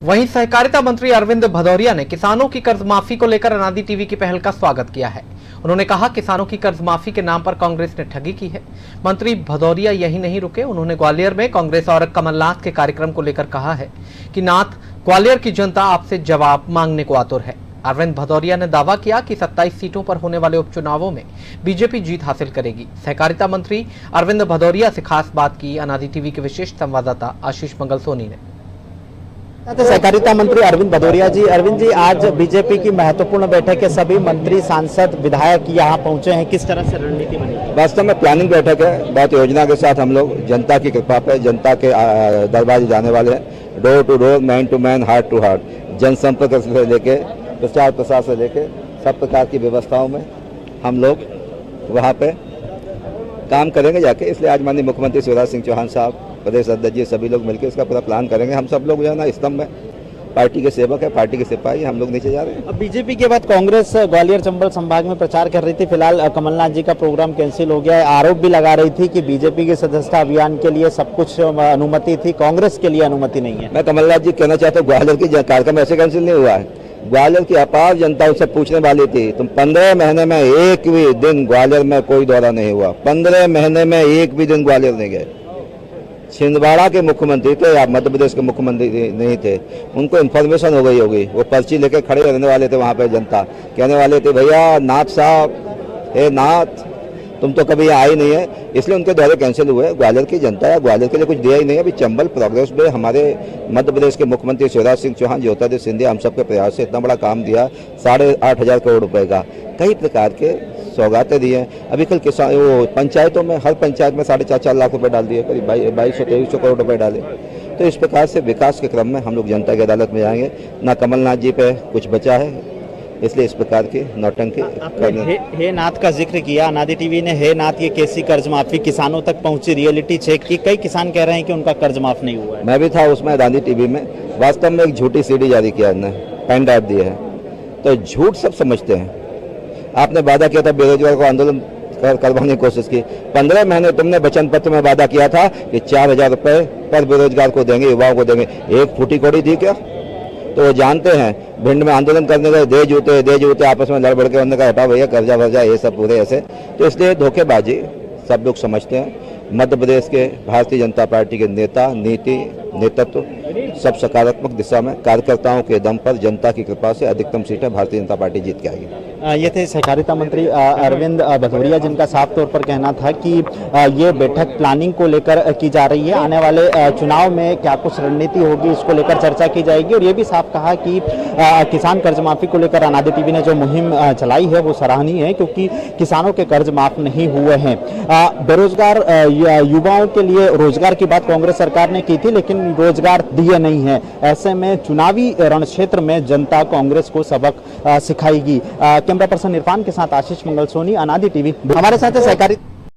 वहीं सहकारिता मंत्री अरविंद भदौरिया ने किसानों की कर्ज माफी को लेकर अनादि टीवी की पहल का स्वागत किया है। उन्होंने कहा, किसानों की कर्ज माफी के नाम पर कांग्रेस ने ठगी की है। मंत्री भदौरिया यही नहीं रुके, उन्होंने ग्वालियर में कांग्रेस और कमलनाथ के कार्यक्रम को लेकर कहा है कि नाथ, ग्वालियर की जनता आपसे जवाब मांगने को आतुर है। अरविंद भदौरिया ने दावा किया कि 27 सीटों पर होने वाले उपचुनावों में बीजेपी जीत हासिल करेगी। सहकारिता मंत्री अरविंद भदौरिया से खास बात की अनादि टीवी के विशेष संवाददाता आशीष मंगल सोनी ने। सहकारिता मंत्री अरविंद भदौरिया जी, अरविंद जी, आज बीजेपी की महत्वपूर्ण बैठक है, सभी मंत्री, सांसद, विधायक यहाँ पहुंचे हैं, किस तरह से रणनीति बनेगी? वास्तव में प्लानिंग बैठक है, बहुत योजना के साथ हम लोग जनता की कृपा पे जनता के दरबार जाने वाले हैं। Door to door, man to man, heart to heart, जनसंपर्क से लेके प्रचार प्रसार से लेके सब प्रकार की व्यवस्थाओं में हम लोग वहाँ पे काम करेंगे जाके। इसलिए आज माननीय मुख्यमंत्री शिवराज सिंह चौहान साहब, प्रदेश अध्यक्ष जी, सभी लोग मिलकर इसका पूरा प्लान करेंगे। हम सब लोग जो है ना स्तंभ में पार्टी के सेवक है, पार्टी के सिपाही, हम लोग नीचे जा रहे हैं। अब बीजेपी के बाद कांग्रेस ग्वालियर चंबल संभाग में प्रचार कर रही थी, फिलहाल कमलनाथ जी का प्रोग्राम कैंसिल हो गया है। आरोप भी लगा रही थी कि बीजेपी के सदस्यता अभियान के लिए सब कुछ अनुमति थी, कांग्रेस के लिए अनुमति नहीं है। मैं कमलनाथ जी कहना चाहता हूँ, ग्वालियर की कार्यक्रम ऐसे कैंसिल नहीं हुआ है। ग्वालियर की अपार जनता उससे पूछने वाली थी, तुम 15 महीने में एक भी दिन ग्वालियर में कोई दौरा नहीं हुआ, 15 महीने में एक भी दिन ग्वालियर नहीं गए। छिंदवाड़ा के मुख्यमंत्री थे या मध्य प्रदेश के मुख्यमंत्री नहीं थे, उनको इन्फॉर्मेशन हो गई होगी, वो पर्ची लेके खड़े रहने वाले थे वहाँ पे। जनता कहने वाले थे, भैया नाथ साहब, हे नाथ, तुम तो कभी यहाँ आई नहीं है, इसलिए उनके दौरे कैंसिल हुए। ग्वालियर की जनता है, ग्वालियर के लिए कुछ दिया ही नहीं है। अभी चंबल प्रोग्रेस डे हमारे मध्य प्रदेश के मुख्यमंत्री शिवराज सिंह चौहान, ज्योतिरादित्य सिंधिया, हम सबके प्रयास से इतना बड़ा काम दिया, 8,500 करोड़ रुपए का, कई प्रकार के सौगातें दी हैं। अभी कल किसान वो पंचायतों में, हर पंचायत में 4.5 लाख रुपए डाल दिए, करीब 2200-2300 करोड़ रुपए डाले। तो इस प्रकार से विकास के क्रम में हम लोग जनता की अदालत में जाएंगे। ना कमलनाथ जी पे कुछ बचा है, इसलिए इस प्रकार की नौटंकी करने। हे नाथ का जिक्र किया, अनादि टीवी ने हे नाथ ये कैसी कर्ज माफी, किसानों तक पहुंची, रियलिटी चेक की, कई किसान कह रहे हैं कि उनका कर्ज माफ नहीं हुआ है। मैं भी था उसमें अनादि टीवी में। वास्तव में एक झूठी सीडी जारी किया है, पेन ड्राइव दिए हैं, तो झूठ सब समझते हैं। आपने वादा किया था बेरोजगार को आंदोलन करवाने की कोशिश की, 15 महीने तुमने वचन पत्र में वादा किया था कि 4,000 रुपए पर बेरोजगार को देंगे, युवाओं को देंगे। एक फूटी कौड़ी थी क्या? तो वो जानते हैं, भिंड में आंदोलन करने गए, दे जूते आपस में लड़ बढ़ के उन्होंने कहा हटा भैया कर्जा वर्जा ये सब पूरे ऐसे। तो इसलिए धोखेबाजी सब लोग समझते हैं। मध्य प्रदेश के भारतीय जनता पार्टी के नेता, नीति, नेतृत्व सब सकारात्मक दिशा में, कार्यकर्ताओं के दम पर, जनता की कृपा से अधिकतम सीटें भारतीय जनता पार्टी जीत के आएगी। ये थे सहकारिता मंत्री अरविंद भदौरिया, जिनका साफ तौर पर कहना था कि ये बैठक प्लानिंग को लेकर की जा रही है, आने वाले चुनाव में क्या कुछ रणनीति होगी इसको लेकर चर्चा की जाएगी। और ये भी साफ कहा कि किसान कर्ज माफी को लेकर अनादि टीवी ने जो मुहिम चलाई है वो सराहनीय है, क्योंकि किसानों के कर्ज माफ नहीं हुए हैं। बेरोजगार युवाओं के लिए रोजगार की बात कांग्रेस सरकार ने की थी, लेकिन रोजगार दिए नहीं है। ऐसे में चुनावी रण क्षेत्र में जनता कांग्रेस को सबक सिखाएगी। कैमरा पर्सन इरफान के साथ आशीष मंगल सोनी, अनादि टीवी। हमारे साथ है सहकारी